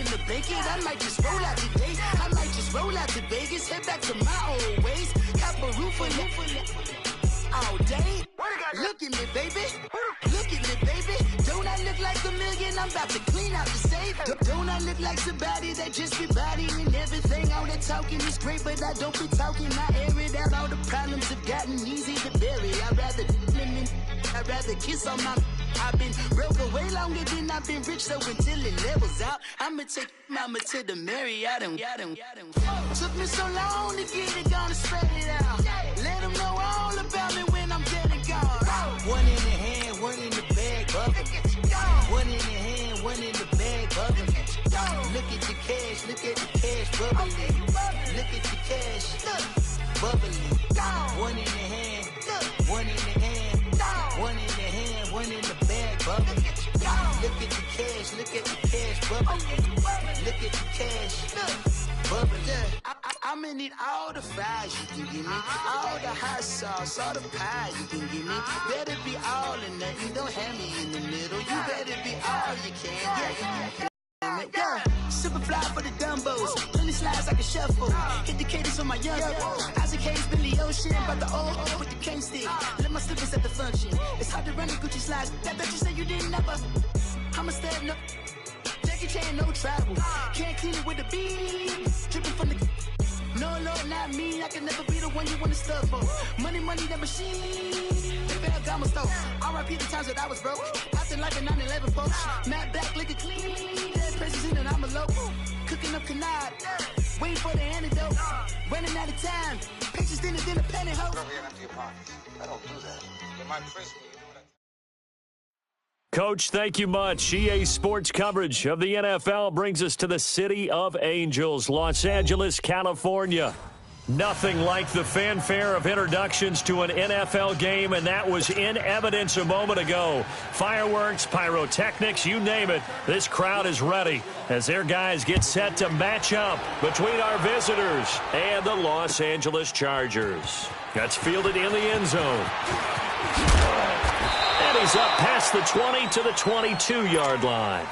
in the blanket. I might just roll out today. I might just roll out to Vegas. Head back to my old ways. Have a roof all day. Look at me, baby. Look at me, baby. Don't I look like a million? I'm about to clean out the safe. Don't I look like somebody that just be bodying everything? All that talking is great, but I don't be talking. I air it out. All the problems have gotten easy to bury. I'd rather kiss on my... I've been broke way longer than I've been rich, so until it levels out, I'ma take mama to the Marriott and took me so long to get it, gonna spread it out. Let them know all about me when I'm dead and gone. One in the hand, one in the bag, bubble. One in the hand, one in the bag, bubble. Look at the cash, look at the cash, bubbling. Look at the cash, bubbling. One in the hand, one in the hand, one in the hand, one in the bag, bubbling. Look at the cash, look at the cash, bubbling. Look at the cash, bubbling. I'ma need all the fries you can give me, all the hot sauce, all the pie you can give me. Better be all or nothing, don't have me in the middle. You better be all you can. Yeah. Super fly for the Dumbos. Plenty slides like a shuffle. Hit the cadence on my young. Isaac Hayes, Billy Ocean. But the old with the cane stick. Let my slippers at the function. It's hard to run the Gucci slides. That bet you say you didn't never. I'ma step no. Jackie Chan, no travel. Can't clean it with the beat. Dripping from the. No, Lord, not me. I can never be the one you want to stuff for. Money, that machine. The Bergamo store. R.I.P. the times that I was broke. Acting like a 9/11 folks. Matt back, looking clean. Dead president and I'm a local. Cooking up canard. Waiting for the antidote. Running out of time. Pictures thinner than a penny hoe. I don't do that. But my principle, you know what Coach, thank you much. EA Sports coverage of the NFL brings us to the City of Angels, Los Angeles, California. Nothing like the fanfare of introductions to an NFL game, and that was in evidence a moment ago. Fireworks, pyrotechnics, you name it. This crowd is ready as their guys get set to match up between our visitors and the Los Angeles Chargers. That's fielded in the end zone. And he's up past the 20 to the 22-yard line.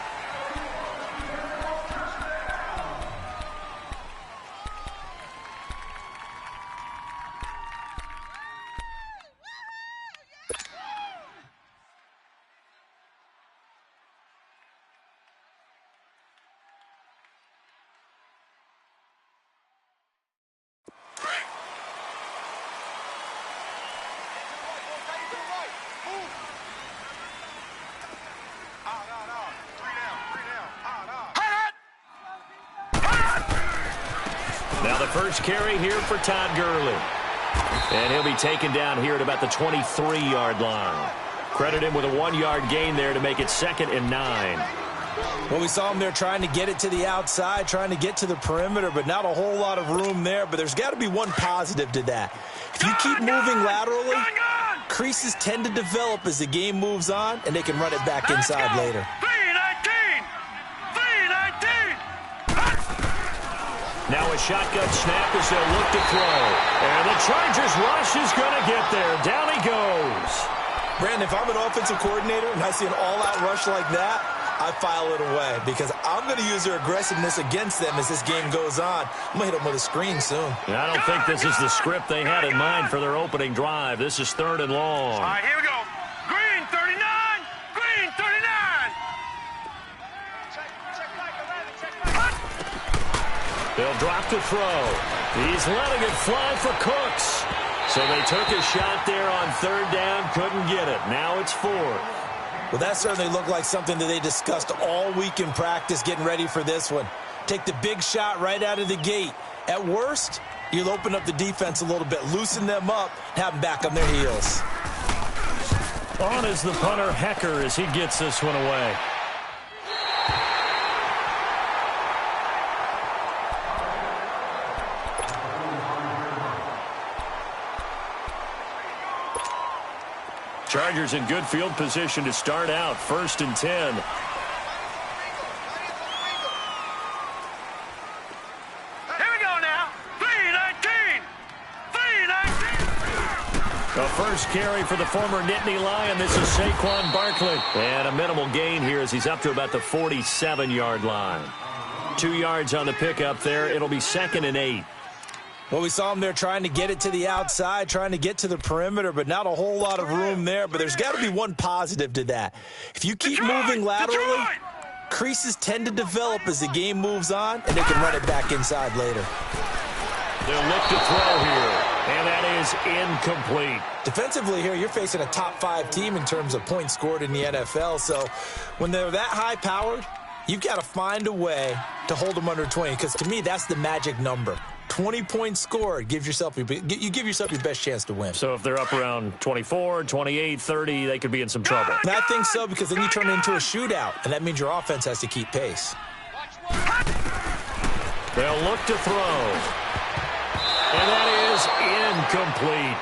Now the first carry here for Todd Gurley. And he'll be taken down here at about the 23-yard line. Credit him with a 1-yard gain there to make it 2nd and 9. Well, we saw him there trying to get it to the outside, trying to get to the perimeter, but not a whole lot of room there. But there's got to be one positive to that. If you keep moving laterally, creases tend to develop as the game moves on, and they can run it back inside later. Now a shotgun snap as they'll look to throw. And the Chargers rush is going to get there. Down he goes. Brandon, if I'm an offensive coordinator and I see an all-out rush like that, I file it away because I'm going to use their aggressiveness against them as this game goes on. I'm going to hit them with a screen soon. I don't think this is the script they had in mind for their opening drive. This is 3rd and long. All right, here we go. Green 39. Green 39. They'll drop to throw. He's letting it fly for Cooks. So they took a shot there on 3rd down, couldn't get it. Now it's 4th. Well, that certainly looked like something that they discussed all week in practice getting ready for this one. Take the big shot right out of the gate. At worst, you'll open up the defense a little bit, loosen them up, have them back on their heels. On is the punter, Hecker, as he gets this one away. Chargers in good field position to start out. 1st and 10. Here we go now. 3-19. 3-19. A first carry for the former Nittany Lion. This is Saquon Barkley. And a minimal gain here as he's up to about the 47-yard line. 2 yards on the pickup there. It'll be 2nd and 8. Well, we saw him there trying to get it to the outside, trying to get to the perimeter, but not a whole lot of room there. But there's got to be one positive to that. If you keep moving laterally, creases tend to develop as the game moves on, and they can run it back inside later. They'll look to throw here, and that is incomplete. Defensively here, you're facing a top-5 team in terms of points scored in the NFL, so when they're that high-powered, you've got to find a way to hold them under 20, because to me, that's the magic number. 20 points scored, you give yourself your best chance to win. So if they're up around 24, 28, 30, they could be in some trouble. And I think so, because then you turn it into a shootout, and that means your offense has to keep pace. They'll look to throw. And that is incomplete.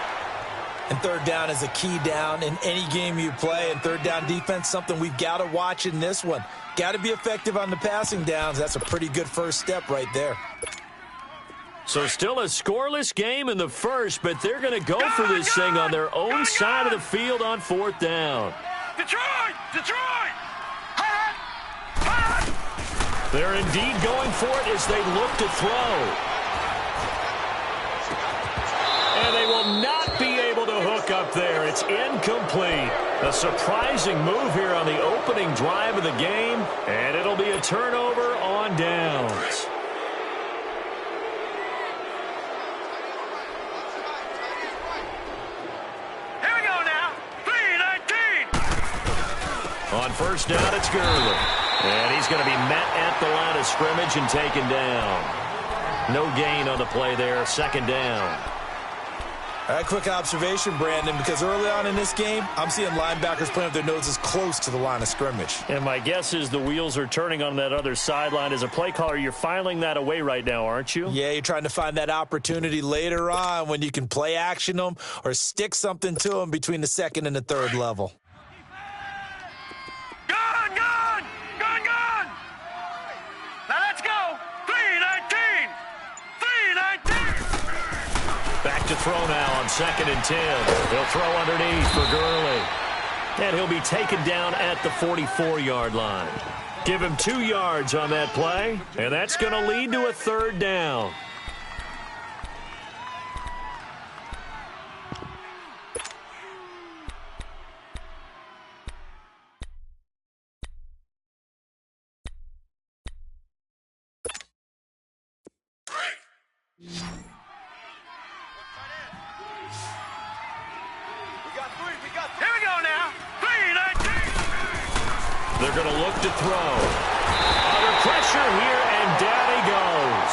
And third down is a key down in any game you play. And third down defense, something we've got to watch in this one. Got to be effective on the passing downs. That's a pretty good first step right there. So still a scoreless game in the first, but they're going to go for this thing on their own side of the field on 4th down. Detroit! Detroit! They're indeed going for it as they look to throw. And they will not be able to hook up there. It's incomplete. A surprising move here on the opening drive of the game, and it'll be a turnover on downs. Here we go now. 3-19. On 1st down, it's Gurley. And he's going to be met at the line of scrimmage and taken down. No gain on the play there. 2nd down. All right, quick observation, Brandon, because early on in this game, I'm seeing linebackers playing with their noses close to the line of scrimmage. And my guess is the wheels are turning on that other sideline. As a play caller, you're filing that away right now, aren't you? Yeah, you're trying to find that opportunity later on when you can play action them or stick something to them between the 2nd and the 3rd level. Gone! Gone! Gone! Gone! Now let's go. 3-19. 3-19. Back to throw now on 2nd and 10. He'll throw underneath for Gurley. And he'll be taken down at the 44-yard line. Give him 2 yards on that play, and that's going to lead to a 3rd down. Here we go now. 3-19. They're going to look to throw. Under pressure here, and down he goes.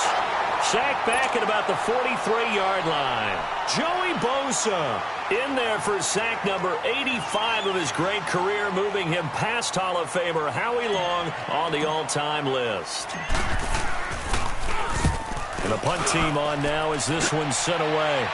Sacked back at about the 43-yard line. Joey Bosa in there for sack number 85 of his great career, moving him past Hall of Famer Howie Long on the all-time list. And the punt team on now as this one's sent away.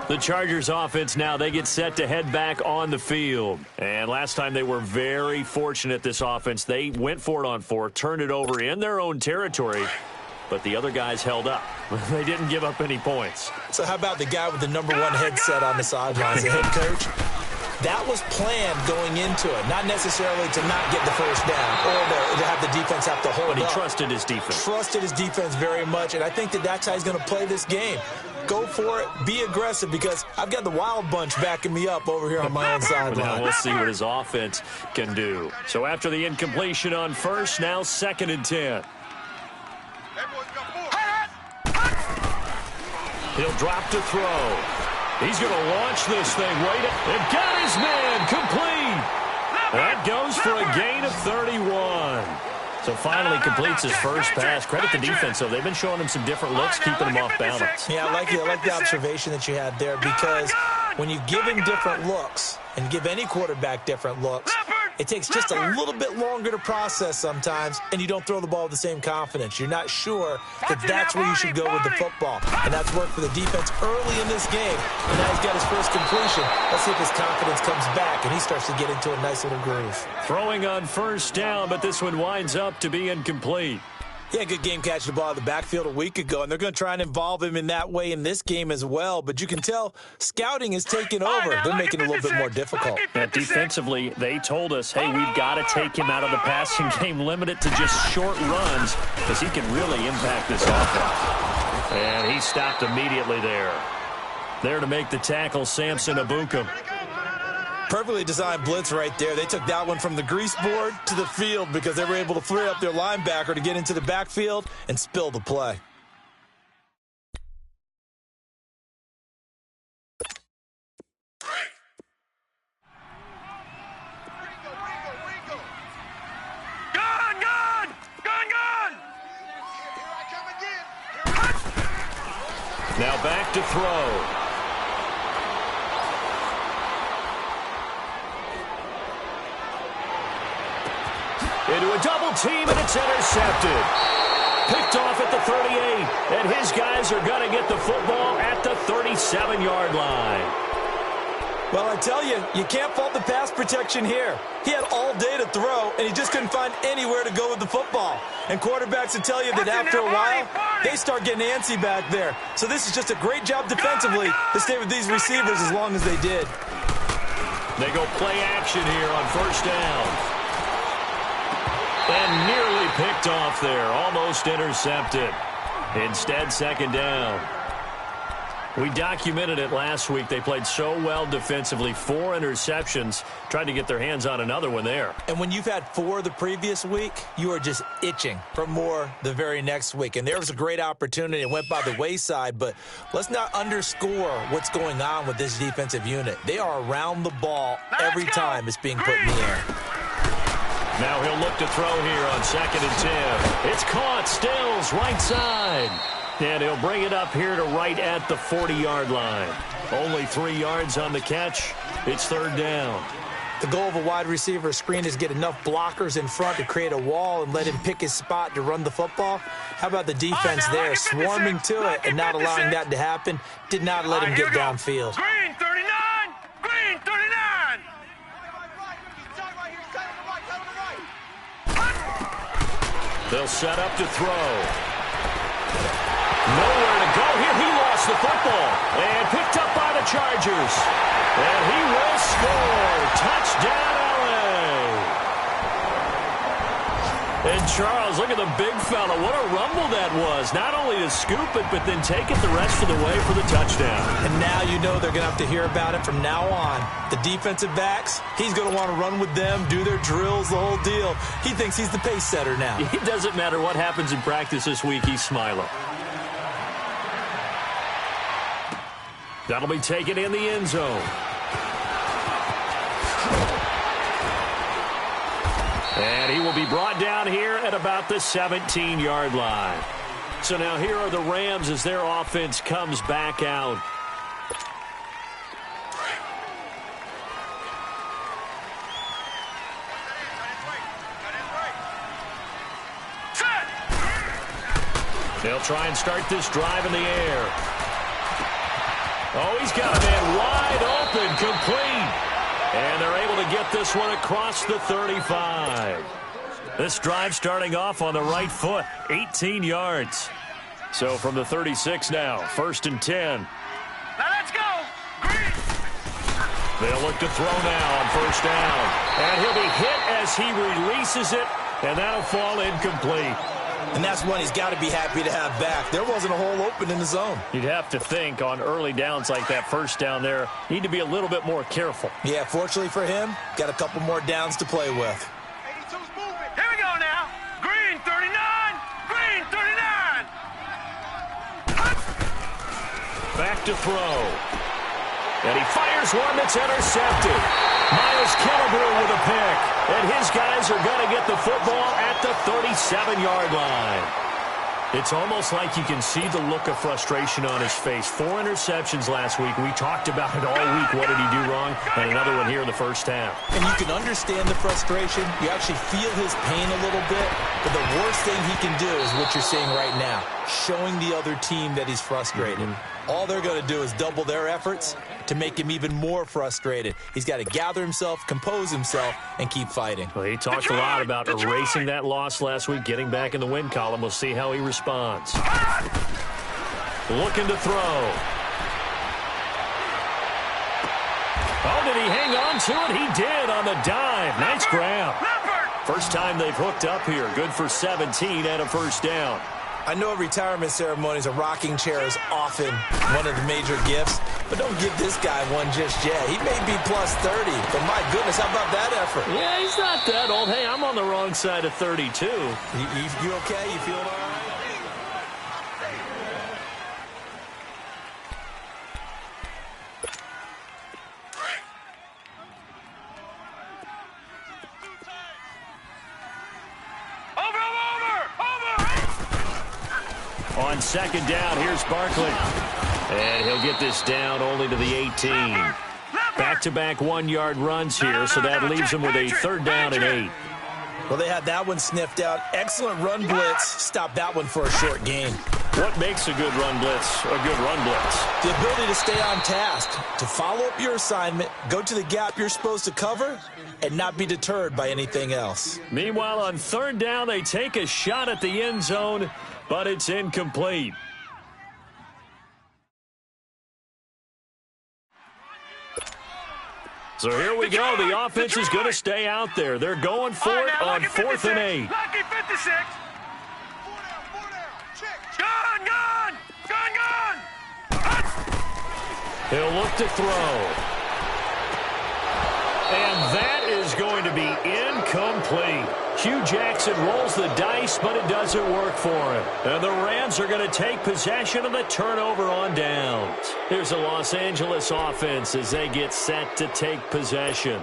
The Chargers offense now, they get set to head back on the field. And last time they were very fortunate, this offense. They went for it on 4, turned it over in their own territory, but the other guys held up. They didn't give up any points. So how about the guy with the number 1 headset on the sidelines, the head coach? That was planned going into it, not necessarily to not get the first down or to have the defense have to hold up. But he trusted his defense. Trusted his defense very much, and I think that's how he's going to play this game. Go for it, be aggressive, because I've got the wild bunch backing me up over here on my own sideline. Now we'll see what his offense can do. So after the incompletion on 1st, now 2nd and 10. He'll drop to throw. He's going to launch this thing right up. And got his man complete. That goes for a gain of 31. So finally completes his first pass. Credit the defense, though. They've been showing him some different looks, keeping him off balance. Yeah, I like the observation that you had there, because when you give him different looks and give any quarterback different looks, it takes just a little bit longer to process sometimes, and you don't throw the ball with the same confidence. You're not sure that that's where you should go with the football. And that's worked for the defense early in this game. And now he's got his first completion. Let's see if his confidence comes back and he starts to get into a nice little groove. Throwing on 1st down, but this one winds up to be incomplete. Yeah, good game catching the ball out of the backfield a week ago, and they're going to try and involve him in that way in this game as well. But you can tell scouting is taking over. They're making it a little bit more difficult. Defensively, they told us, hey, we've got to take him out of the passing game, limit it to just short runs, because he can really impact this offense. And he stopped immediately there. There to make the tackle, Samson Abuka. Perfectly designed blitz right there. They took that one from the grease board to the field because they were able to free up their linebacker to get into the backfield and spill the play. Now back to throw. Into a double team, and it's intercepted. Picked off at the 38, and his guys are going to get the football at the 37-yard line. Well, I tell you, you can't fault the pass protection here. He had all day to throw, and he just couldn't find anywhere to go with the football. And quarterbacks will tell you that after a while, they start getting antsy back there. So this is just a great job defensively to stay with these receivers as long as they did. They go play action here on first down. And nearly picked off there, almost intercepted. Instead, second down. We documented it last week. They played so well defensively, 4 interceptions, tried to get their hands on another one there. And when you've had 4 the previous week, you are just itching for more the very next week. And there was a great opportunity. It went by the wayside, but let's not underscore what's going on with this defensive unit. They are around the ball every time it's being put in the air. Now he'll look to throw here on 2nd and 10. It's caught. Stills right side. And he'll bring it up here to right at the 40-yard line. Only 3 yards on the catch. It's third down. The goal of a wide receiver screen is get enough blockers in front to create a wall and let him pick his spot to run the football. How about the defense there, swarming to it and not allowing that to happen? Did not let him get downfield. Green 39! Green 39! They'll set up to throw. Nowhere to go here. He lost the football. And picked up by the Chargers. And he will score. Touchdown, LA. And Charles, look at the big fella. What a rumble that was. Not only to scoop it, but then take it the rest of the way for the touchdown. And now you know they're going to have to hear about it from now on. The defensive backs, he's going to want to run with them, do their drills, the whole deal. He thinks he's the pace setter now. It doesn't matter what happens in practice this week. He's smiling. That'll be taken in the end zone. And he will be brought down here at about the 17-yard line. So now here are the Rams as their offense comes back out. They'll try and start this drive in the air. Oh, he's got a man wide open, complete. And they're able to get this one across the 35. This drive starting off on the right foot, 18 yards. So from the 36 now, 1st and 10. Now let's go! Green! They'll look to throw now on first down. And he'll be hit as he releases it, and that'll fall incomplete. And that's one he's got to be happy to have back. There wasn't a hole open in the zone. You'd have to think on early downs like that, first down there, need to be a little bit more careful. Yeah, fortunately for him, got a couple more downs to play with. 82's moving. Here we go now. Green 39. Green 39. Back to throw. And he fires one that's intercepted. Miles Killebrew with a pick. And his guys are going to get the football at the 37-yard line. It's almost like you can see the look of frustration on his face. 4 interceptions last week. We talked about it all week. What did he do wrong? And another one here in the first half. And you can understand the frustration. You actually feel his pain a little bit. But the worst thing he can do is what you're seeing right now, showing the other team that he's frustrated. All they're going to do is double their efforts to make him even more frustrated. He's got to gather himself, compose himself, and keep fighting. Well, he talked a lot about erasing that loss last week, getting back in the win column. We'll see how he responds. Looking to throw. Oh, did he hang on to it? He did on the dive. Nice grab. First time they've hooked up here. Good for 17 and a first down. I know retirement ceremonies, a rocking chair is often one of the major gifts, but don't give this guy one just yet. He may be plus 30, but my goodness, how about that effort? Yeah, he's not that old. Hey, I'm on the wrong side of 32. You okay? You feeling all right? On second down, here's Barkley. And he'll get this down only to the 18. Back-to-back 1-yard runs here, so that leaves him with a third down and 8. Well, they had that one sniffed out. Excellent run blitz. Stop that one for a short gain. What makes a good run blitz a good run blitz? The ability to stay on task, to follow up your assignment, go to the gap you're supposed to cover, and not be deterred by anything else. Meanwhile, on third down, they take a shot at the end zone, but it's incomplete. So here we go. The offense is going to stay out there. They're going for it on 4th and 8. Lucky 56. Gun! He'll look to throw. And that is going to be incomplete. Hugh Jackson rolls the dice, but it doesn't work for him. And the Rams are going to take possession of the turnover on downs. Here's the Los Angeles offense as they get set to take possession.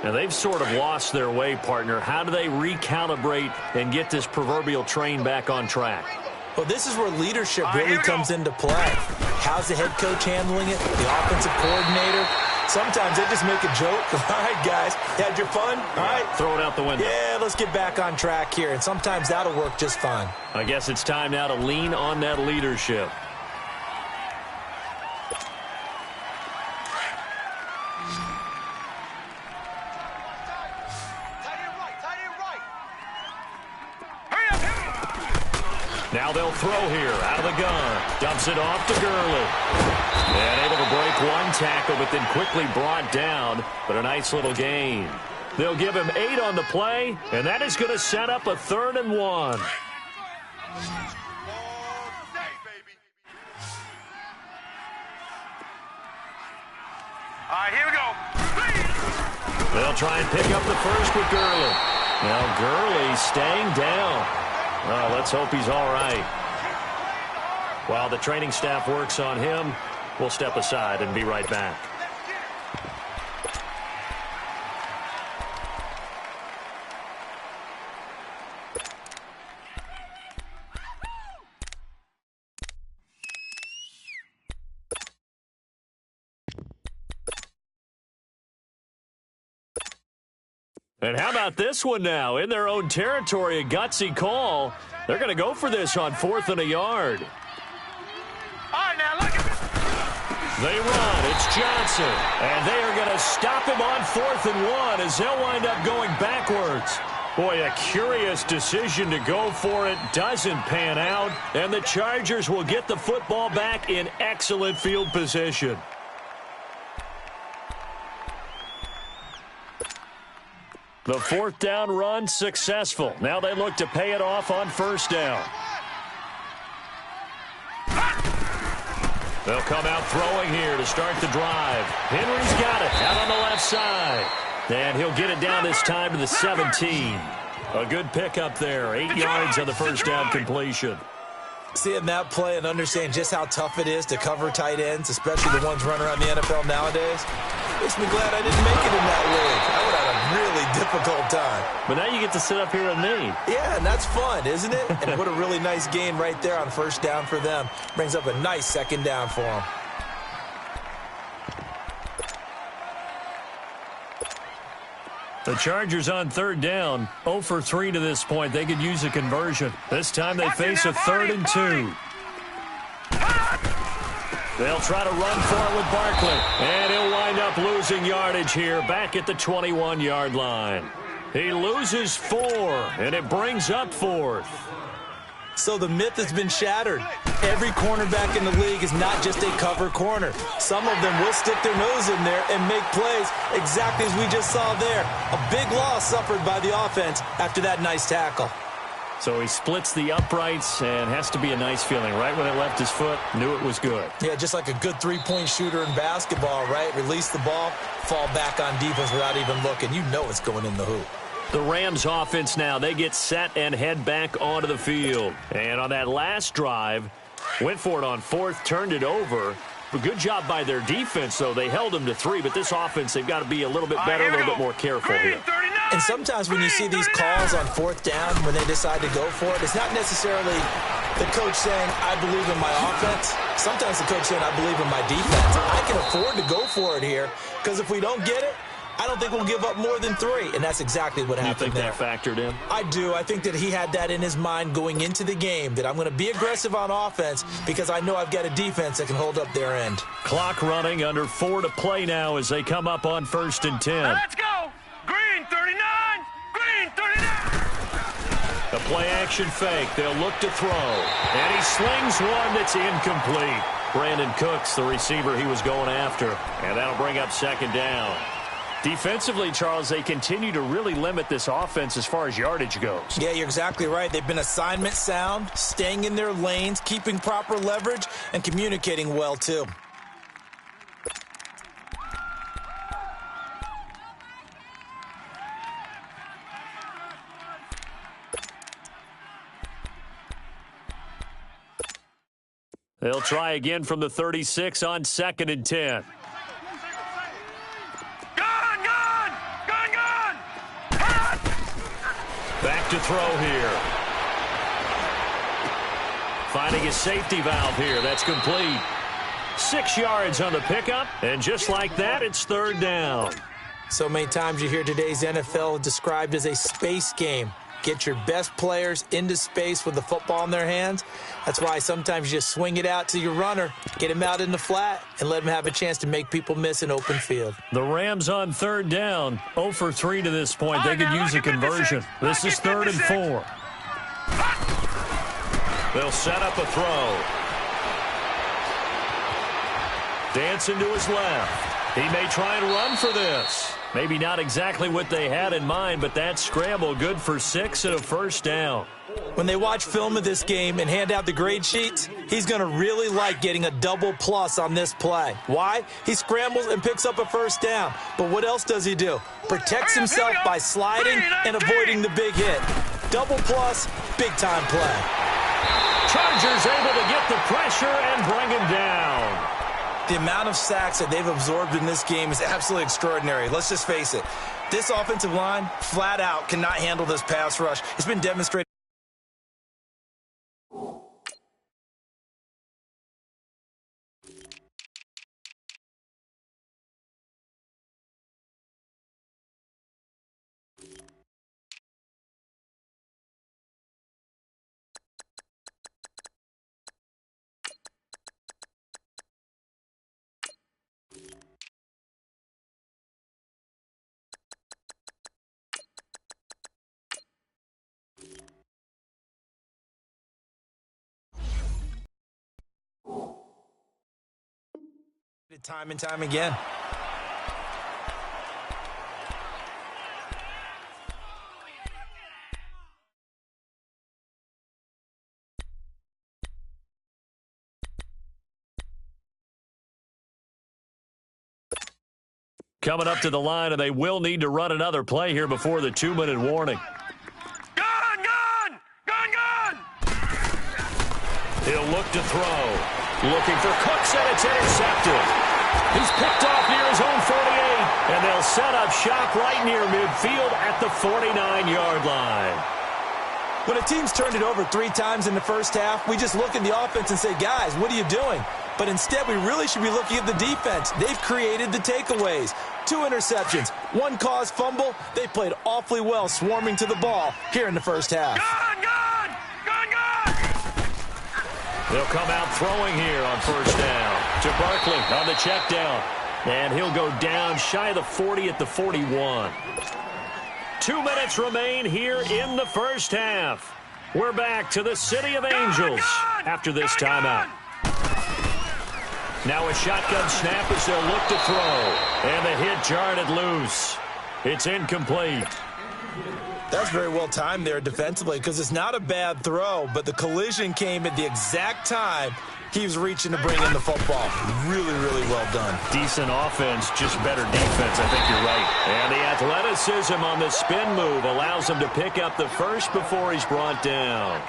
Now, they've sort of lost their way, partner. How do they recalibrate and get this proverbial train back on track? Well, this is where leadership really comes into play. How's the head coach handling it? The offensive coordinator? Sometimes they just make a joke. All right, guys, you had your fun? All right. Throw it out the window. Yeah, let's get back on track here. And sometimes that'll work just fine. I guess it's time now to lean on that leadership. Now they'll throw here out of the gun. Dumps it off to Gurley. And able to break one tackle, but then quickly brought down. But a nice little gain. They'll give him 8 on the play, and that is going to set up a 3rd and 1. All right, here we go. They'll try and pick up the first with Gurley. Now Gurley staying down. Well, let's hope he's all right. While the training staff works on him, we'll step aside and be right back. And how about this one now? In their own territory, a gutsy call. They're going to go for this on 4th and a yard. All right, now, look at this. They run. It's Johnson. And they are going to stop him on 4th and 1 as they'll wind up going backwards. Boy, a curious decision to go for it. Doesn't pan out. And the Chargers will get the football back in excellent field position. The 4th down run successful. Now they look to pay it off on 1st down. They'll come out throwing here to start the drive. Henry's got it out on the left side. And he'll get it down this time to the 17. A good pickup there. 8 yards on the 1st down completion. Seeing that play and understanding just how tough it is to cover tight ends, especially the ones running around the NFL nowadays, makes me glad I didn't make it in that league. I would have had a really difficult time. But now you get to sit up here with me. Yeah, and that's fun, isn't it? And what a really nice gain right there on 1st down for them. Brings up a nice 2nd down for them. The Chargers on 3rd down, 0 for 3 to this point. They could use a conversion. This time they face a 3rd and 2. They'll try to run for it with Barkley. And he'll wind up losing yardage here back at the 21-yard line. He loses 4, and it brings up 4th. So the myth has been shattered. Every cornerback in the league is not just a cover corner. Some of them will stick their nose in there and make plays exactly as we just saw there. A big loss suffered by the offense after that nice tackle. So he splits the uprights, and has to be a nice feeling. Right when it left his foot, knew it was good. Yeah, just like a good three-point shooter in basketball, right? Release the ball, fall back on defense without even looking. You know it's going in the hoop. The Rams offense now, they get set and head back onto the field. And on that last drive, went for it on 4th, turned it over. A good job by their defense, though. They held them to 3, but this offense, they've got to be a little bit better, a little bit more careful here. And sometimes when you see these calls on 4th down, when they decide to go for it, it's not necessarily the coach saying, I believe in my offense. Sometimes the coach saying, I believe in my defense. I can afford to go for it here, because if we don't get it, I don't think we'll give up more than 3, and that's exactly what happened there. You think that factored in? I do. I think that he had that in his mind going into the game, that I'm going to be aggressive on offense because I know I've got a defense that can hold up their end. Clock running, under 4 to play now as they come up on 1st and 10. Let's go! Green 39! Green 39! A play-action fake. They'll look to throw. And he slings one that's incomplete. Brandon Cooks, the receiver he was going after. And that'll bring up 2nd down. Defensively, Charles, they continue to really limit this offense as far as yardage goes. Yeah, you're exactly right. They've been assignment sound, staying in their lanes, keeping proper leverage, and communicating well, too. They'll try again from the 36 on 2nd and 10. Back to throw here. Finding a safety valve here. That's complete. 6 yards on the pickup, and just like that, it's 3rd down. So many times you hear today's NFL described as a space game. Get your best players into space with the football in their hands. That's why sometimes you just swing it out to your runner, get him out in the flat, and let him have a chance to make people miss an open field. The Rams on 3rd down, 0 for 3 to this point. They could use a conversion. This is 3rd and 4. They'll set up a throw. Dancing to his left. He may try and run for this. Maybe not exactly what they had in mind, but that scramble good for 6 and a 1st down. When they watch film of this game and hand out the grade sheets, he's going to really like getting a double plus on this play. Why? He scrambles and picks up a 1st down. But what else does he do? Protects himself by sliding and avoiding the big hit. Double plus, big-time play. Chargers able to get the pressure and bring him down. The amount of sacks that they've absorbed in this game is absolutely extraordinary. Let's just face it. This offensive line, flat out, cannot handle this pass rush. It's been demonstrated. Time and time again. Coming up to the line, and they will need to run another play here before the 2-minute warning. Gun! He'll look to throw. Looking for Cooks, and it's intercepted. He's picked off near his own 48, and they'll set up shop right near midfield at the 49-yard line. When a team's turned it over 3 times in the first half, we just look at the offense and say, guys, what are you doing? But instead, we really should be looking at the defense. They've created the takeaways. 2 interceptions, 1 caused fumble. They played awfully well swarming to the ball here in the first half. Gun! They'll come out throwing here on first down to Barkley on the check down. And he'll go down shy of the 40 at the 41. 2 minutes remain here in the first half. We're back to the City of Angels after this timeout. Now a shotgun snap as they'll look to throw. And the hit jarred it loose. It's incomplete. That's very well timed there defensively because it's not a bad throw, but the collision came at the exact time he was reaching to bring in the football. Really, really well done. Decent offense, just better defense. I think you're right. And the athleticism on the spin move allows him to pick up the first before he's brought down.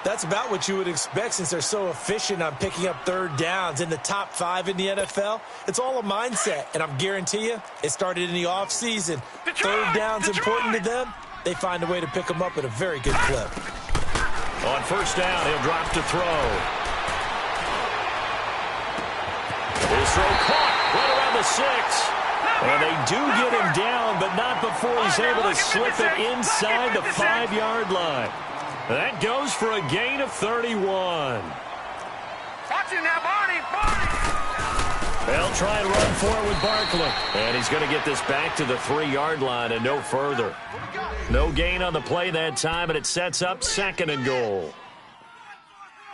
That's about what you would expect since they're so efficient on picking up third downs in the top 5 in the NFL. It's all a mindset, and I'm guarantee you it started in the offseason. Third down's important to them. They find a way to pick them up at a very good clip. On first down, he'll drop to throw. His throw caught right around the 6. And they do get him down, but not before he's able to slip it inside the 5-yard line. That goes for a gain of 31. Watch him now, Barney. They'll try and run for it with Barkley. And he's going to get this back to the 3-yard line and no further. No gain on the play that time, and it sets up 2nd and goal.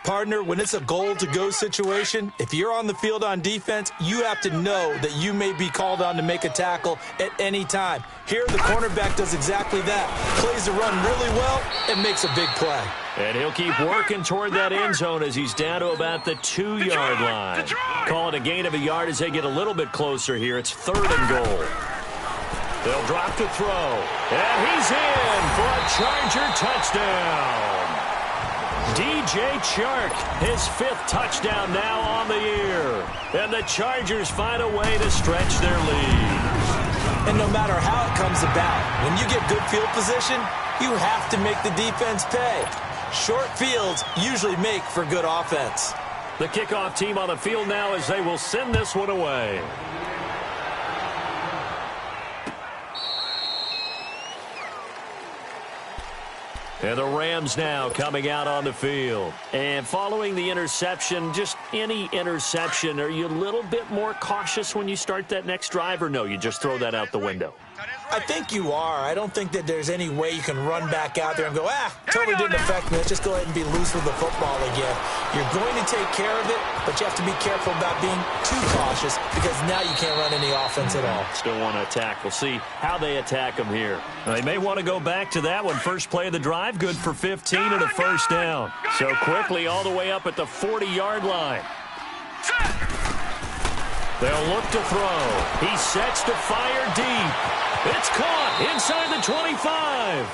Partner, when it's a goal-to-go situation, if you're on the field on defense, you have to know that you may be called on to make a tackle at any time. Here, the cornerback does exactly that. Plays the run really well and makes a big play. And he'll keep working toward that end zone as he's down to about the 2-yard line. Call it a gain of a yard as they get a little bit closer here. It's 3rd and goal. They'll drop to throw. And he's in for a Charger touchdown. DJ Chark, his 5th touchdown now on the year. And the Chargers find a way to stretch their lead. And no matter how it comes about, when you get good field position, you have to make the defense pay. Short fields usually make for good offense. The kickoff team on the field now as they will send this one away. And the Rams now coming out on the field. And following the interception, just any interception, are you a little bit more cautious when you start that next drive, or no, you just throw that out the window? I think you are. I don't think that there's any way you can run back out there and go, totally didn't affect me. Let's just go ahead and be loose with the football again. You're going to take care of it, but you have to be careful about being too cautious because now you can't run any offense at all. Still want to attack. We'll see how they attack them here. Now, they may want to go back to that one. First play of the drive, good for 15 and a first down. So quickly all the way up at the 40-yard line. They'll look to throw. He sets to fire deep. It's caught inside the 25.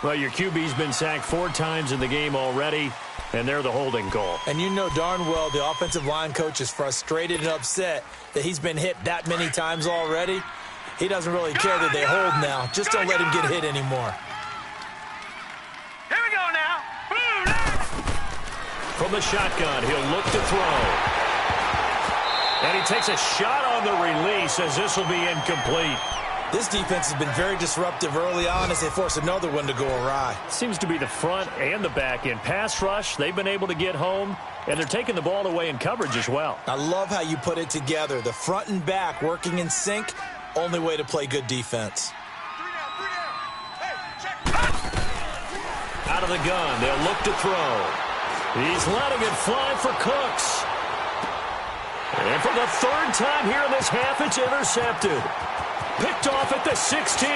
Well, your QB's been sacked 4 times in the game already, and they're the holding call. And you know darn well the offensive line coach is frustrated and upset that he's been hit that many times already. He doesn't really care that they hold now. Just don't let him get hit anymore. Here we go now. From the shotgun, he'll look to throw. And he takes a shot on the release as this will be incomplete. This defense has been very disruptive early on as they force another one to go awry. Seems to be the front and the back end. Pass rush, they've been able to get home, and they're taking the ball away in coverage as well. I love how you put it together. The front and back working in sync, only way to play good defense. Out of the gun, they'll look to throw. He's letting it fly for Cooks. And for the 3rd time here in this half, it's intercepted. Picked off at the 16.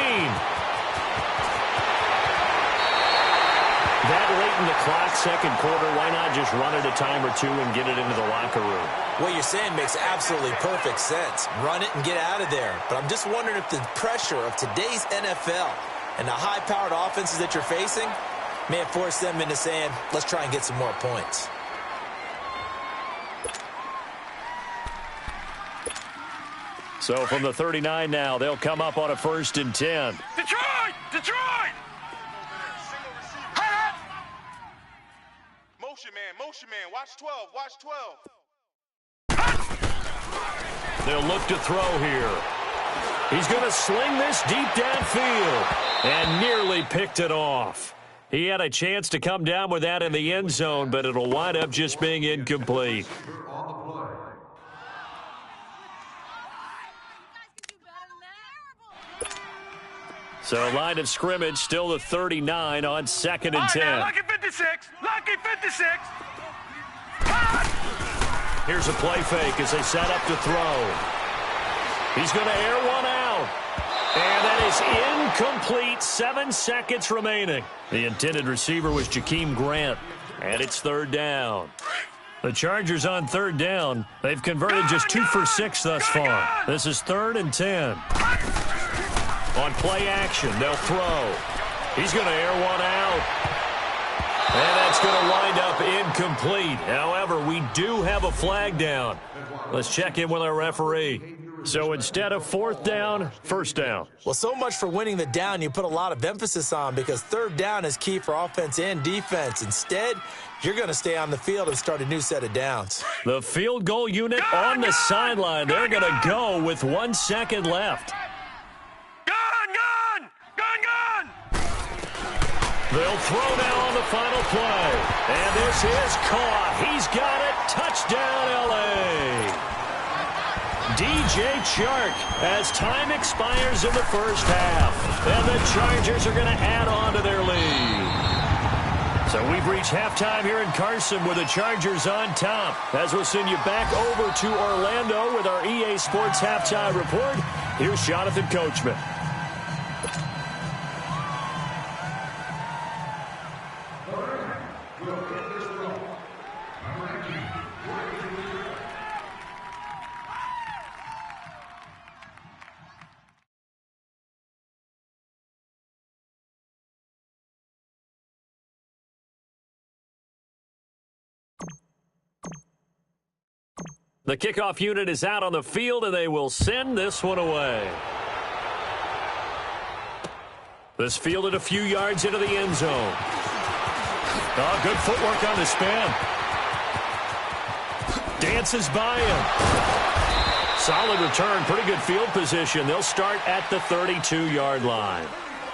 That late in the clock, 2nd quarter, why not just run it a time or 2 and get it into the locker room? What you're saying makes absolutely perfect sense. Run it and get out of there. But I'm just wondering if the pressure of today's NFL and the high-powered offenses that you're facing may have forced them into saying, let's try and get some more points. So from the 39 now, they'll come up on a 1st and 10. Detroit! Detroit! Motion man, watch 12, watch 12. They'll look to throw here. He's going to sling this deep downfield and nearly picked it off. He had a chance to come down with that in the end zone, but it'll wind up just being incomplete. So line of scrimmage still the 39 on 2nd and 10. Now, lucky 56. Lucky 56. Here's a play fake as they set up to throw. He's going to air one out. And that is incomplete. 7 seconds remaining. The intended receiver was Jakeem Grant. And it's 3rd down. The Chargers on 3rd down. They've converted just 2 for 6 thus far. This is 3rd and 10. On play action, they'll throw. He's going to air one out. And that's going to wind up incomplete. However, we do have a flag down. Let's check in with our referee. So instead of 4th down, 1st down. Well, so much for winning the down you put a lot of emphasis on, because 3rd down is key for offense and defense. Instead, you're going to stay on the field and start a new set of downs. The field goal unit on the sideline. They're going to go with 1 second left. They'll throw now on the final play. And this is caught. He's got it. Touchdown, L.A. DJ Chark as time expires in the first half. And the Chargers are going to add on to their lead. So we've reached halftime here in Carson with the Chargers on top. As we'll send you back over to Orlando with our EA Sports Halftime Report, here's Jonathan Coachman. The kickoff unit is out on the field, and they will send this one away. This fielded a few yards into the end zone. Oh, good footwork on the spin. Dances by him. Solid return, pretty good field position. They'll start at the 32-yard line.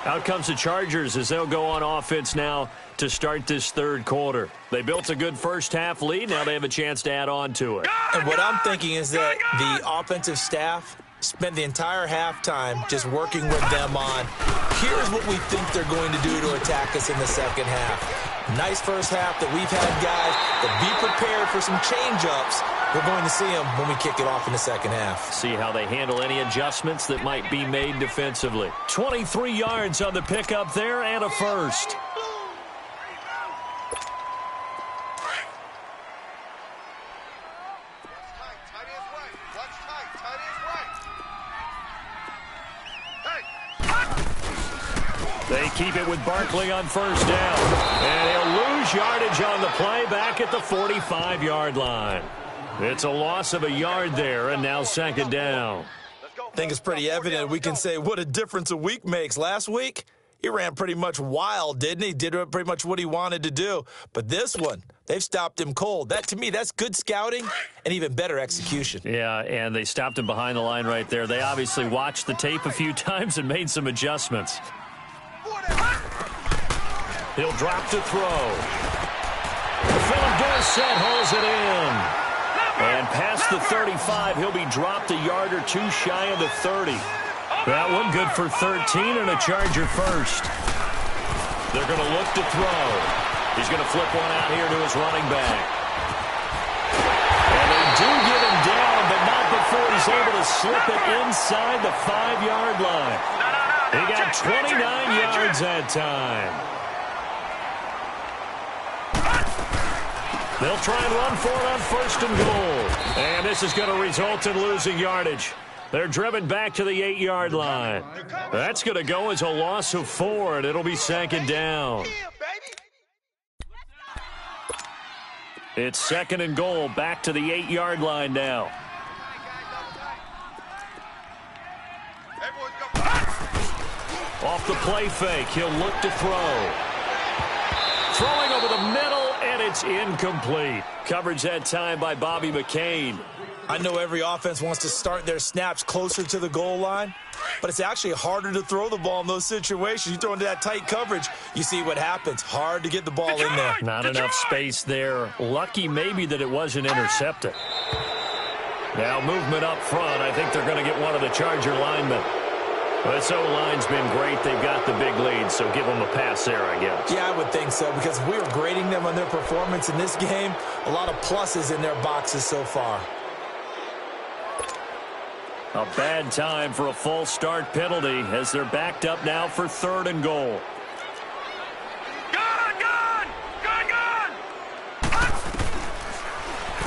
Out comes the Chargers as they'll go on offense now to start this 3rd quarter. They built a good first-half lead. Now they have a chance to add on to it. And what I'm thinking is that the offensive staff spent the entire halftime just working with them on, here's what we think they're going to do to attack us in the second half. Nice first half that we've had, guys, but be prepared for some change-ups. We're going to see them when we kick it off in the second half. See how they handle any adjustments that might be made defensively. 23 yards on the pickup there and a first. They keep it with Barkley on 1st down. And he'll lose yardage on the play back at the 45-yard line. It's a loss of a yard there, and now 2nd down. I think it's pretty evident. We can say what a difference a week makes. Last week, he ran pretty much wild, didn't he? Did pretty much what he wanted to do. But this one, they've stopped him cold. That, to me, that's good scouting and even better execution. Yeah, and they stopped him behind the line right there. They obviously watched the tape a few times and made some adjustments. He'll drop to throw. Philip Dorsett holds it in. And past the 35, he'll be dropped a yard or two shy of the 30. That one good for 13 and a Charger first. They're going to look to throw. He's going to flip one out here to his running back. And they do get him down, but not before he's able to slip it inside the 5-yard line. He got 29 yards that time. They'll try and run for it on 1st and goal. And this is going to result in losing yardage. They're driven back to the 8-yard line. That's going to go as a loss of 4, and it'll be 2nd down. It's 2nd and goal, back to the 8-yard line now. Off the play fake, he'll look to throw. Throwing over the middle, and it's incomplete. Coverage that time by Bobby McCain. I know every offense wants to start their snaps closer to the goal line, but it's actually harder to throw the ball in those situations. You throw into that tight coverage, you see what happens. Hard to get the ball in there. Not enough space there. Lucky maybe that it wasn't intercepted. Now movement up front. I think they're going to get one of the Charger linemen. This O-line's been great. They've got the big lead, so give them a pass there, I guess. Yeah, I would think so, because we were grading them on their performance in this game. A lot of pluses in their boxes so far. A bad time for a false start penalty as they're backed up now for 3rd and goal. Gone!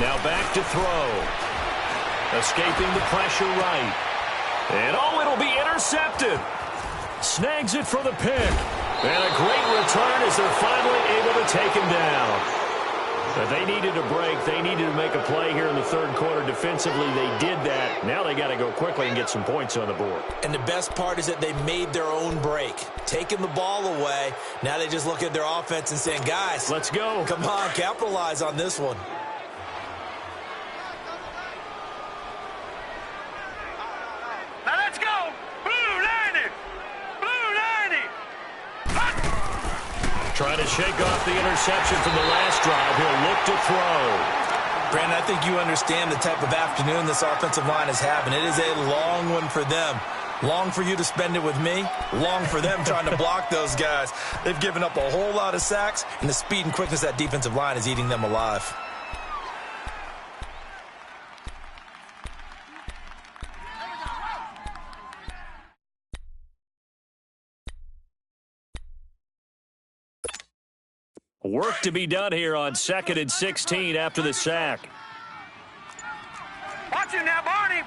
Now back to throw. Escaping the pressure right. And it'll be intercepted. Snags it for the pick. And a great return as they're finally able to take him down. But they needed a break. They needed to make a play here in the 3rd quarter. Defensively, they did that. Now they got to go quickly and get some points on the board. And the best part is that they made their own break. Taking the ball away. Now they just look at their offense and saying, guys, let's go. Come on, capitalize on this one. Now let's go! Blue 90! Trying to shake off the interception from the last drive. He'll look to throw. Brandon, I think you understand the type of afternoon this offensive line is having. It is a long one for them. Long for you to spend it with me. Long for them trying to block those guys. They've given up a whole lot of sacks, and the speed and quickness of that defensive line is eating them alive. Work to be done here on 2nd and 16 after the sack. Watch it now, Barney!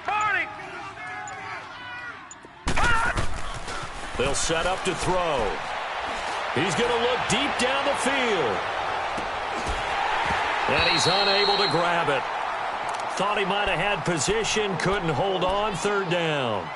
They'll set up to throw. He's going to look deep down the field. And he's unable to grab it. Thought he might have had position, couldn't hold on, 3rd down.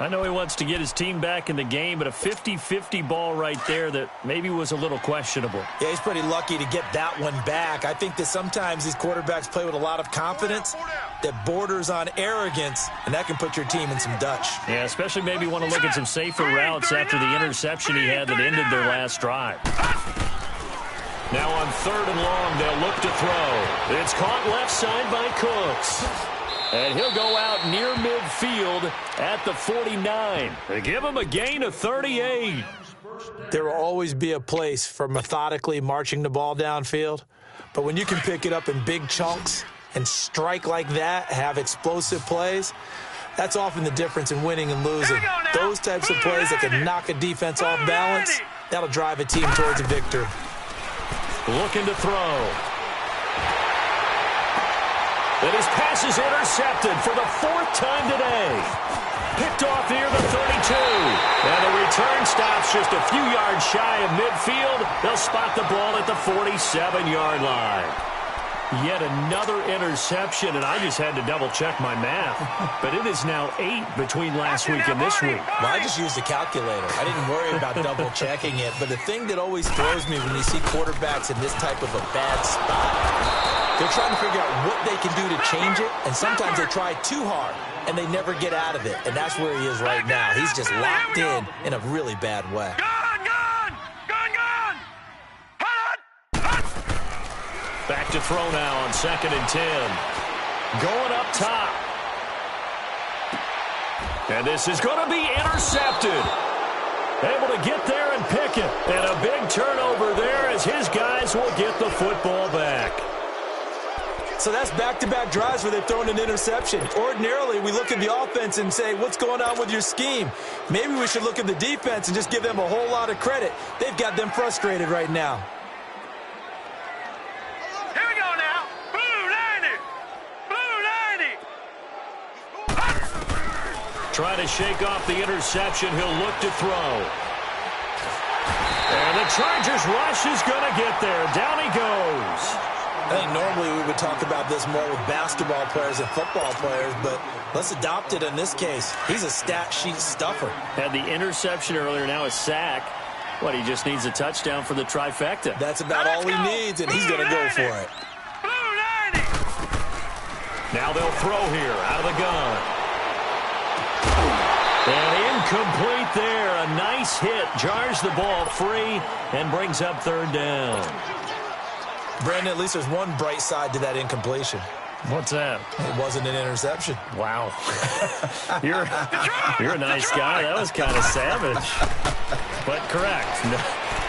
I know he wants to get his team back in the game, but a 50-50 ball right there that maybe was a little questionable. Yeah, he's pretty lucky to get that one back. I think that sometimes these quarterbacks play with a lot of confidence that borders on arrogance, and that can put your team in some Dutch. Yeah, especially maybe want to look at some safer routes after the interception he had that ended their last drive. Now on 3rd and long, they'll look to throw. It's caught left side by Cooks. And he'll go out near midfield at the 49. They give him a gain of 38. There will always be a place for methodically marching the ball downfield. But when you can pick it up in big chunks and strike like that, have explosive plays, that's often the difference in winning and losing. Those types of plays that can knock a defense off balance, that'll drive a team towards a victory. Looking to throw. And his pass is intercepted for the 4th time today. Picked off near the 32. And the return stops just a few yards shy of midfield. They'll spot the ball at the 47-yard line. Yet another interception, and I just had to double-check my math. But it is now 8 between last week and this week. Well, I just used a calculator. I didn't worry about double-checking it. But the thing that always throws me when you see quarterbacks in this type of a bad spot, they're trying to figure out what they can do to change it, and sometimes they try too hard, and they never get out of it. And that's where he is right now. He's just locked in a really bad way. Back to throw now on 2nd and 10. Going up top. And this is going to be intercepted. Able to get there and pick it. And a big turnover there as his guys will get the football back. So that's back-to-back drives where they've thrown an interception. Ordinarily, we look at the offense and say, what's going on with your scheme? Maybe we should look at the defense and just give them a whole lot of credit. They've got them frustrated right now. Here we go now. Blue 90. Trying to shake off the interception. He'll look to throw. And the Chargers rush is going to get there. Down he goes. I think normally we would talk about this more with basketball players and football players, but let's adopt it in this case. He's a stat sheet stuffer. Had the interception earlier, now a sack. What, he just needs a touchdown for the trifecta. That's about all he needs, and he's going to go for it. Now they'll throw here out of the gun. And incomplete there. A nice hit. Jars the ball free and brings up third down. Brandon, at least there's one bright side to that incompletion. What's that? It wasn't an interception. Wow. You're a nice guy. That was kind of savage. But correct.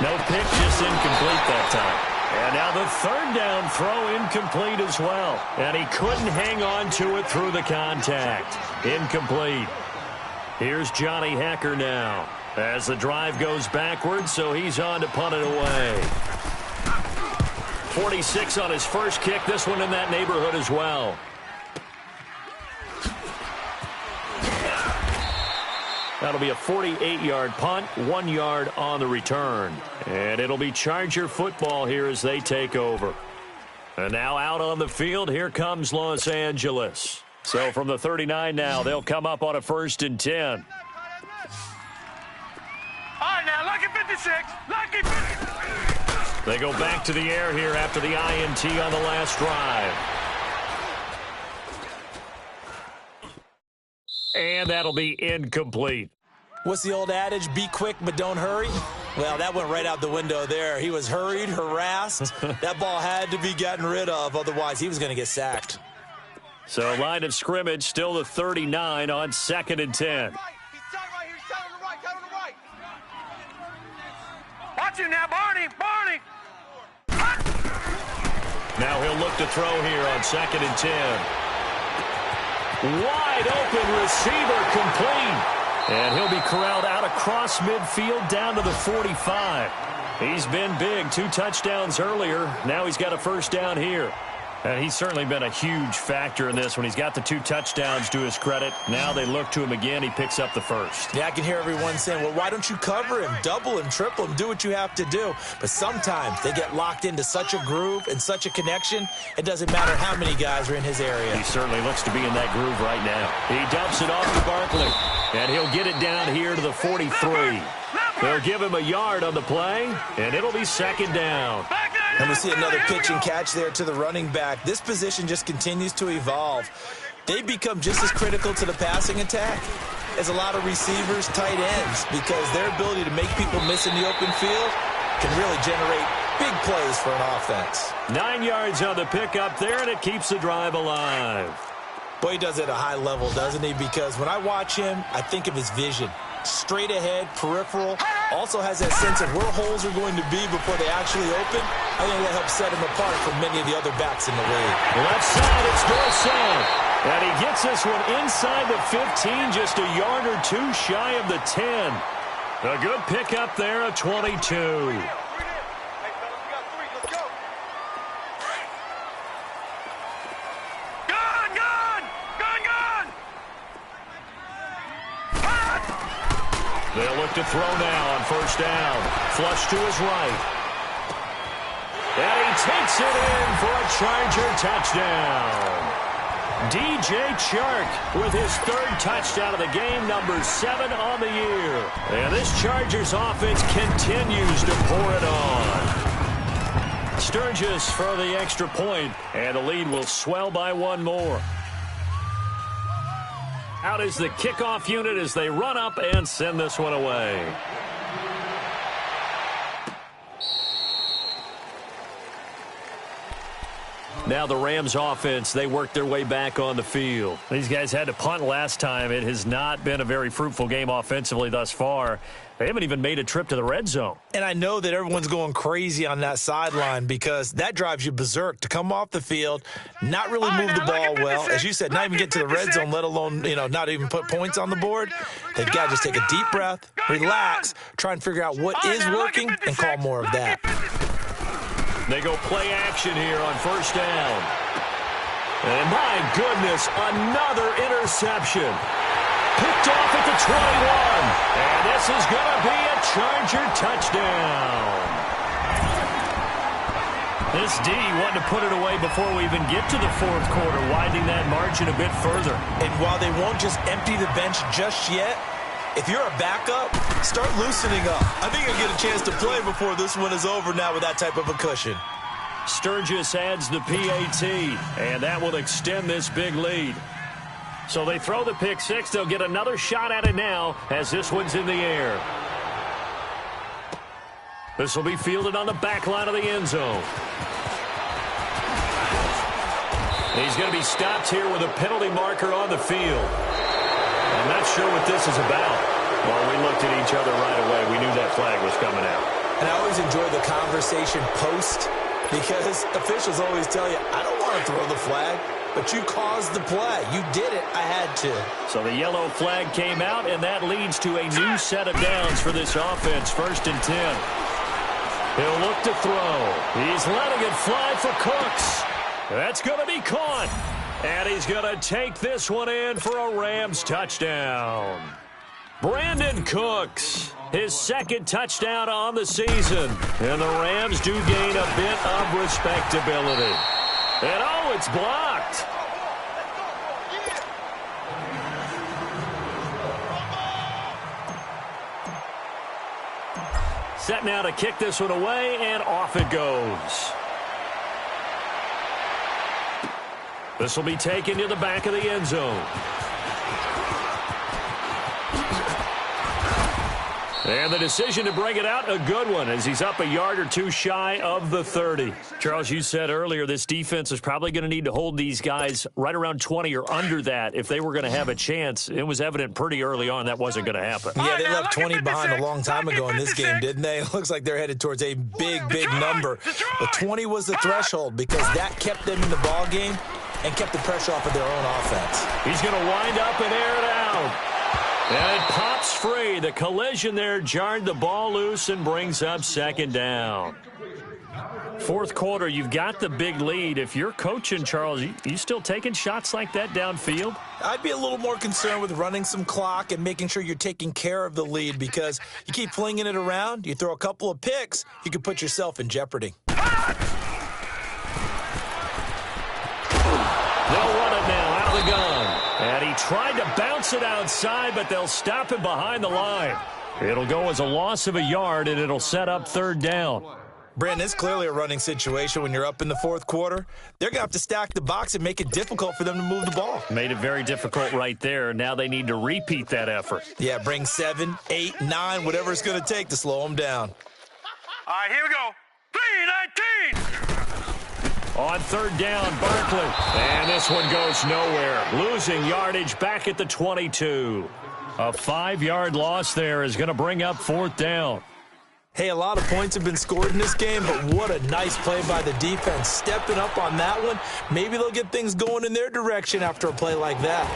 No pick, just incomplete that time. And now the third down throw incomplete as well. And he couldn't hang on to it through the contact. Incomplete. Here's Johnny Hecker now as the drive goes backwards, so he's on to punt it away. 46 on his first kick. This one in that neighborhood as well. That'll be a 48-yard punt, 1 yard on the return. And it'll be Charger football here as they take over. And now out on the field, here comes Los Angeles. So from the 39 now, they'll come up on a 1st and 10. All right, now, lucky 56. Lucky 56. They go back to the air here after the INT on the last drive. And that'll be incomplete. What's the old adage? Be quick, but don't hurry. Well, that went right out the window there. He was hurried, harassed. That ball had to be gotten rid of. Otherwise, he was going to get sacked. So line of scrimmage still the 39 on 2nd and 10. Watch him now, Barney. Barney. Now he'll look to throw here on 2nd and 10. Wide open receiver complete. And he'll be corralled out across midfield down to the 45. He's been big. 2 touchdowns earlier. Now he's got a first down here. And he's certainly been a huge factor in this when he's got the 2 touchdowns to his credit. Now they look to him again. He picks up the first. Yeah, I can hear everyone saying, well, why don't you cover him, double him, triple him, do what you have to do. But sometimes they get locked into such a groove and such a connection, it doesn't matter how many guys are in his area. He certainly looks to be in that groove right now. He dumps it off to Barkley, and he'll get it down here to the 43. They'll give him a yard on the play, and it'll be 2nd down. And we see another pitch and catch there to the running back. This position just continues to evolve. They become just as critical to the passing attack as a lot of receivers, tight ends, because their ability to make people miss in the open field can really generate big plays for an offense. 9 yards on the pickup there, and it keeps the drive alive. Boy, he does it at a high level, doesn't he? Because when I watch him, I think of his vision. Straight ahead, peripheral, also has that sense of where holes are going to be before they actually open. I think that helps set him apart from many of the other backs in the league. Left side, it's Dorsett. And he gets this one inside the 15, just a yard or 2 shy of the 10. A good pickup there, a 22. They'll look to throw now on 1st down. Flush to his right. And he takes it in for a Charger touchdown. DJ Chark with his 3rd touchdown of the game, number 7 on the year. And this Chargers offense continues to pour it on. Sturgis for the extra point, and the lead will swell by 1 more. Out is the kickoff unit as they run up and send this one away. Now the Rams offense, they worked their way back on the field. These guys had to punt last time. It has not been a very fruitful game offensively thus far. They haven't even made a trip to the red zone. And I know that everyone's going crazy on that sideline because that drives you berserk to come off the field, not really move the ball well. As you said, not even get to the red zone, let alone, not even put points on the board. They've got to just take a deep breath, relax, try and figure out what is working, and call more of that. They go play action here on 1st down. And my goodness, another interception. Picked off at the 21. And this is going to be a Charger touchdown. This D wanted to put it away before we even get to the 4th quarter, widening that margin a bit further. And while they won't just empty the bench just yet, if you're a backup, start loosening up. I think you'll get a chance to play before this one is over now with that type of a cushion. Sturgis adds the PAT, and that will extend this big lead. So they throw the pick six. They'll get another shot at it now as this one's in the air. This will be fielded on the back line of the end zone. He's going to be stopped here with a penalty marker on the field. I'm not sure what this is about. Well, we looked at each other right away. We knew that flag was coming out. And I always enjoy the conversation post because officials always tell you, I don't want to throw the flag, but you caused the play. You did it. I had to. So the yellow flag came out, and that leads to a new set of downs for this offense. 1st and 10. He'll look to throw. He's letting it fly for Cooks. That's going to be caught. And he's going to take this one in for a Rams touchdown. Brandon Cooks, his 2nd touchdown on the season. And the Rams do gain a bit of respectability. And oh, it's blocked. Set now to kick this one away, and off it goes. This will be taken to the back of the end zone. And the decision to bring it out, a good one, as he's up a yard or two shy of the 30. Charles, you said earlier this defense is probably going to need to hold these guys right around 20 or under that if they were going to have a chance. It was evident pretty early on that wasn't going to happen. Yeah, they left 20 behind a long time ago in this game, didn't they? It looks like they're headed towards a big, big number. But 20 was the threshold because that kept them in the ball game and kept the pressure off of their own offense. He's going to wind up and air it out. And it pops free. The collision there jarred the ball loose and brings up 2nd down. 4th quarter, you've got the big lead. If you're coaching, Charles, you still taking shots like that downfield? I'd be a little more concerned with running some clock and making sure you're taking care of the lead because you keep flinging it around, you throw a couple of picks, you could put yourself in jeopardy. They'll run it now out of the gun. And he tried to bounce it outside, but they'll stop him behind the line. It'll go as a loss of a yard, and it'll set up 3rd down. Brandon, it's clearly a running situation when you're up in the 4th quarter. They're going to have to stack the box and make it difficult for them to move the ball. Made it very difficult right there. Now they need to repeat that effort. Yeah, bring 7, 8, 9, whatever it's going to take to slow them down. All right, here we go. 3-19. On 3rd down, Barkley. And this one goes nowhere. Losing yardage back at the 22. A 5-yard loss there is going to bring up 4th down. Hey, a lot of points have been scored in this game, but what a nice play by the defense. Stepping up on that one. Maybe they'll get things going in their direction after a play like that.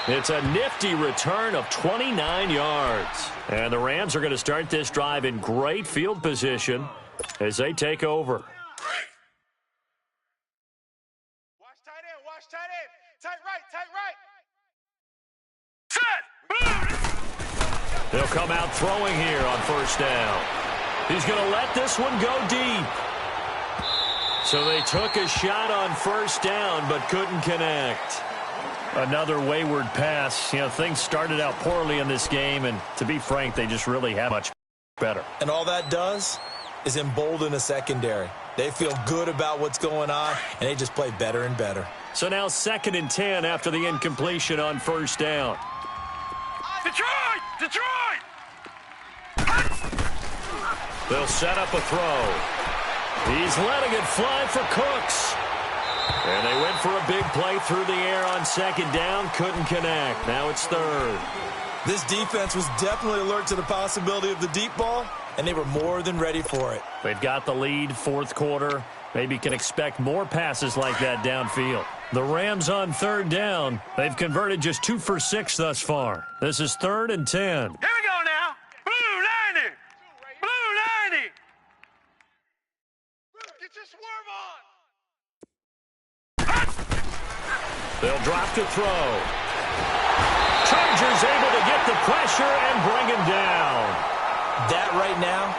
It's a nifty return of 29 yards. And the Rams are going to start this drive in great field position as they take over. Watch tight end, watch tight end. Tight right, tight right. Set! They'll come out throwing here on 1st down. He's going to let this one go deep. So they took a shot on 1st down but couldn't connect. Another wayward pass. You know, things started out poorly in this game, and to be frank, they just really have much better. And all that does is embolden a secondary. They feel good about what's going on, and they just play better and better. So now 2nd and 10 after the incompletion on 1st down. Detroit! Detroit! They'll set up a throw. He's letting it fly for Cooks. And they went for a big play through the air on 2nd down. Couldn't connect. Now it's 3rd. This defense was definitely alert to the possibility of the deep ball, and they were more than ready for it. They've got the lead, 4th quarter. Maybe can expect more passes like that downfield. The Rams on 3rd down. They've converted just 2 for 6 thus far. This is 3rd and 10. Here we go now. Blue 90. Blue 90. Get your swerve on. They'll drop to throw. Chargers able to get the pressure and bring him down. That right now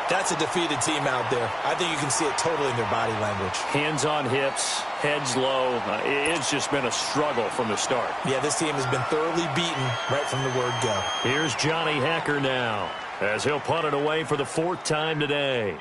That's a defeated team out there. I think you can see it totally in their body language. Hands on hips, heads low. It's just been a struggle from the start. Yeah, this team has been thoroughly beaten right from the word go. Here's Johnny Hacker now, as he'll punt it away for the 4th time today.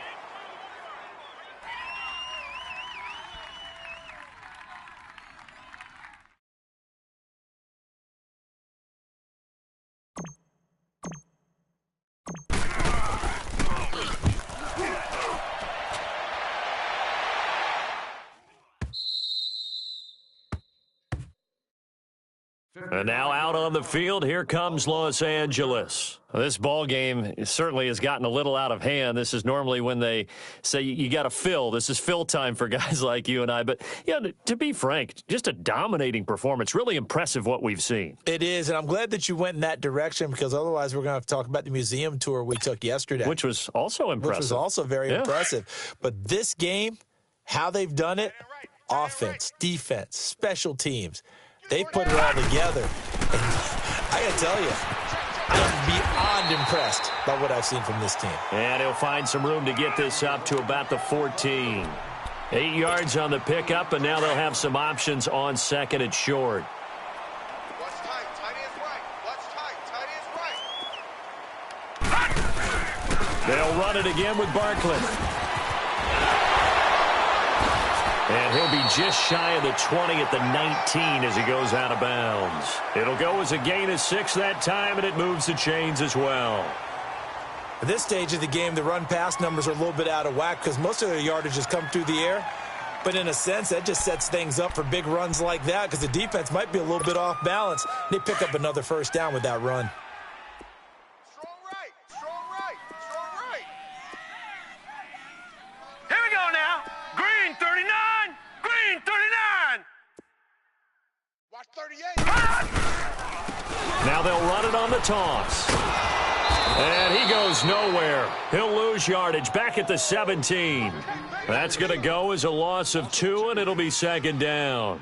And now out on the field, here comes Los Angeles. This ball game certainly has gotten a little out of hand. This is normally when they say you got to fill. This is fill time for guys like you and I. But, yeah, to be frank, just a dominating performance. Really impressive what we've seen. It is, and I'm glad that you went in that direction because otherwise we're going to have to talk about the museum tour we took yesterday. Which was also impressive. Which was also very impressive. But this game, how they've done it, offense, defense, special teams, they put it all together. And I got to tell you, I'm beyond impressed by what I've seen from this team. And he'll find some room to get this up to about the 14. 8 yards on the pickup, and now they'll have some options on 2nd and short. What's tight? Tight is right. What's tight? Tight is right. They'll run it again with Barkley. And he'll be just shy of the 20 at the 19 as he goes out of bounds. It'll go as a gain of 6 that time, and it moves the chains as well. At this stage of the game, the run-pass numbers are a little bit out of whack because most of their yardage has come through the air. But in a sense, that just sets things up for big runs like that because the defense might be a little bit off balance. They pick up another first down with that run. Strong right. Strong right. Strong right. Here we go now. Green 39. Green 39. Watch 38. Now they'll run it on the toss. And he goes nowhere. He'll lose yardage back at the 17. That's going to go as a loss of 2, and it'll be 2nd down.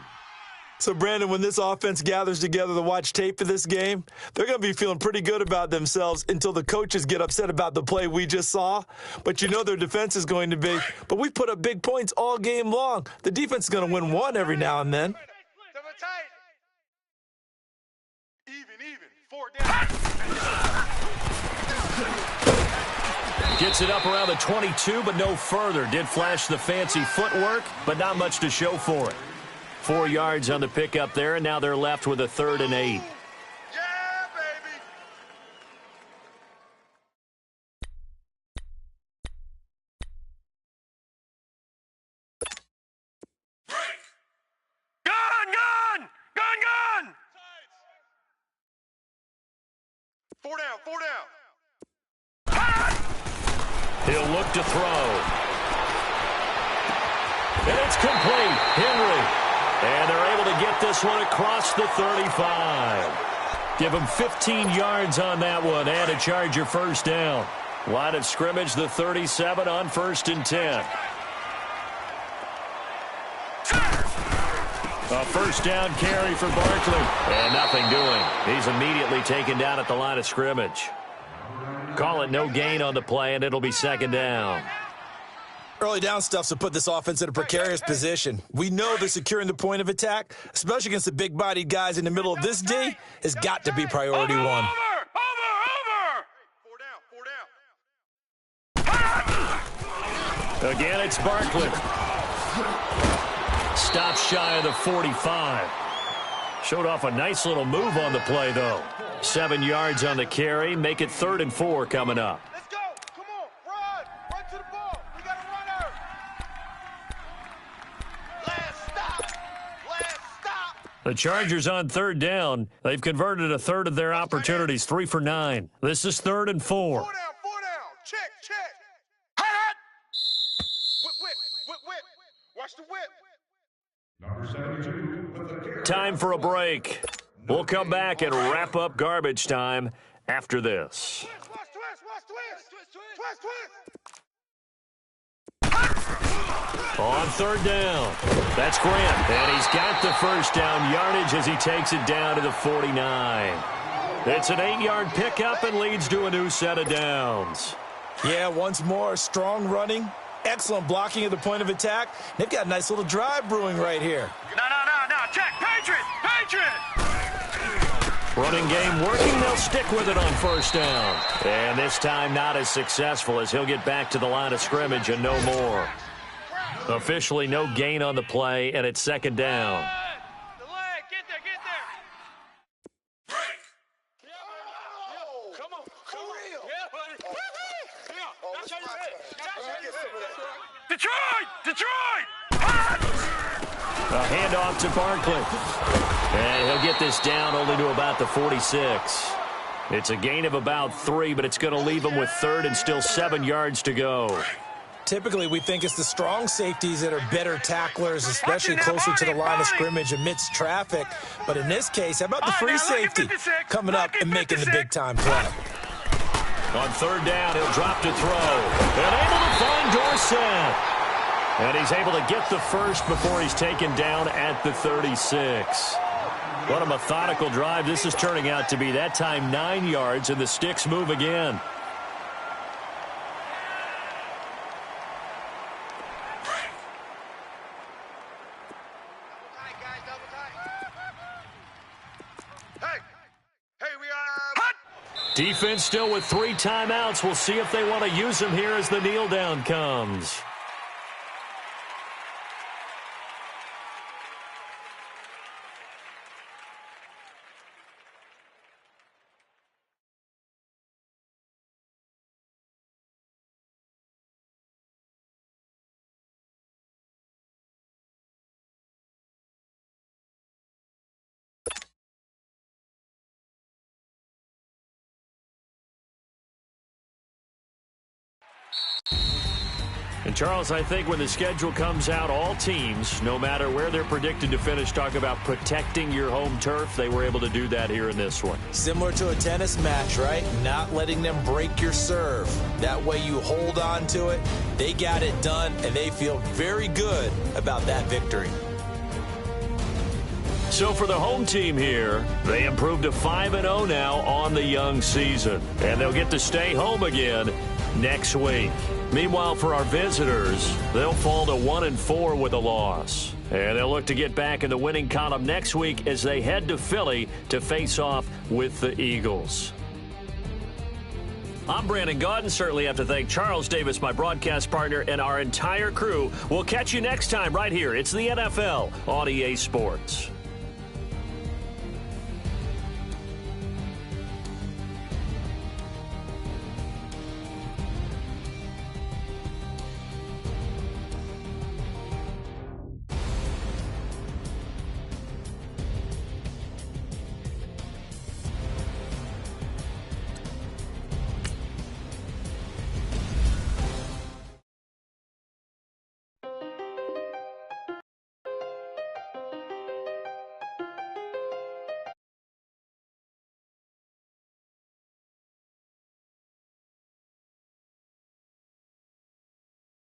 So, Brandon, when this offense gathers together to watch tape of this game, they're going to be feeling pretty good about themselves until the coaches get upset about the play we just saw. But you know their defense is going to be. But we put up big points all game long. The defense is going to win one every now and then. Even. 4 down. Gets it up around the 22, but no further. Did flash the fancy footwork, but not much to show for it. 4 yards on the pickup there, and now they're left with a 3rd and 8. Yeah, baby. Gun! 4 down. 4 down. He'll look to throw. And it's complete. Henry. And they're able to get this one across the 35. Give him 15 yards on that one and a Charger first down. Line of scrimmage, the 37 on 1st and 10. A first down carry for Barkley. And nothing doing. He's immediately taken down at the line of scrimmage. Call it no gain on the play, and it'll be 2nd down. Early down stuffs will put this offense in a precarious position. We know that securing the point of attack, especially against the big-bodied guys in the middle of this D, has got to be priority one. Over! 4 down. Again, it's Barkley. Stop shy of the 45. Showed off a nice little move on the play, though. 7 yards on the carry. Make it 3rd and 4 coming up. Let's go. Come on. Run. Run to the ball. We got a runner. Last stop. The Chargers on 3rd down. They've converted a 1/3 of their opportunities, 3 for 9. This is 3rd and 4. 4 down. Check. Hot! Whip. Watch the whip. Number 72 with the carry. Time for a break. We'll come back and wrap up garbage time after this. Twist. On 3rd down, that's Grant, and he's got the first down yardage as he takes it down to the 49. It's an 8-yard pickup and leads to a new set of downs. Yeah, once more, strong running, excellent blocking at the point of attack. They've got a nice little drive brewing right here. No. Check. Patriot. Running game working. They'll stick with it on first down. And this time not as successful as he'll get back to the line of scrimmage and no more. Officially no gain on the play, and it's second down. The leg. Get there. Break. Come on. Yeah, buddy. That's how you hit. Detroit. A handoff to Barkley. And he'll get this down only to about the 46. It's a gain of about 3, but it's going to leave him with third and still 7 yards to go. Typically, we think it's the strong safeties that are better tacklers, especially closer to the line of scrimmage amidst traffic. But in this case, how about the free safety coming up and making the big-time play? On third down, he'll drop to throw. And able to find Dorsett. And he's able to get the first before he's taken down at the 36. What a methodical drive this is turning out to be. That time 9 yards, and the sticks move again. Defense still with 3 timeouts. We'll see if they want to use them here as the kneel down comes. And, Charles, I think when the schedule comes out, all teams, no matter where they're predicted to finish, talk about protecting your home turf. They were able to do that here in this one. Similar to a tennis match, right? Not letting them break your serve. That way you hold on to it. They got it done, and they feel very good about that victory. So for the home team here, they improved to 5-0 now on the young season. And they'll get to stay home again next week. Meanwhile, for our visitors, they'll fall to 1-4 with a loss. And they'll look to get back in the winning column next week as they head to Philly to face off with the Eagles. I'm Brandon Gaudin. Certainly have to thank Charles Davis, my broadcast partner, and our entire crew. We'll catch you next time right here. It's the NFL on EA Sports.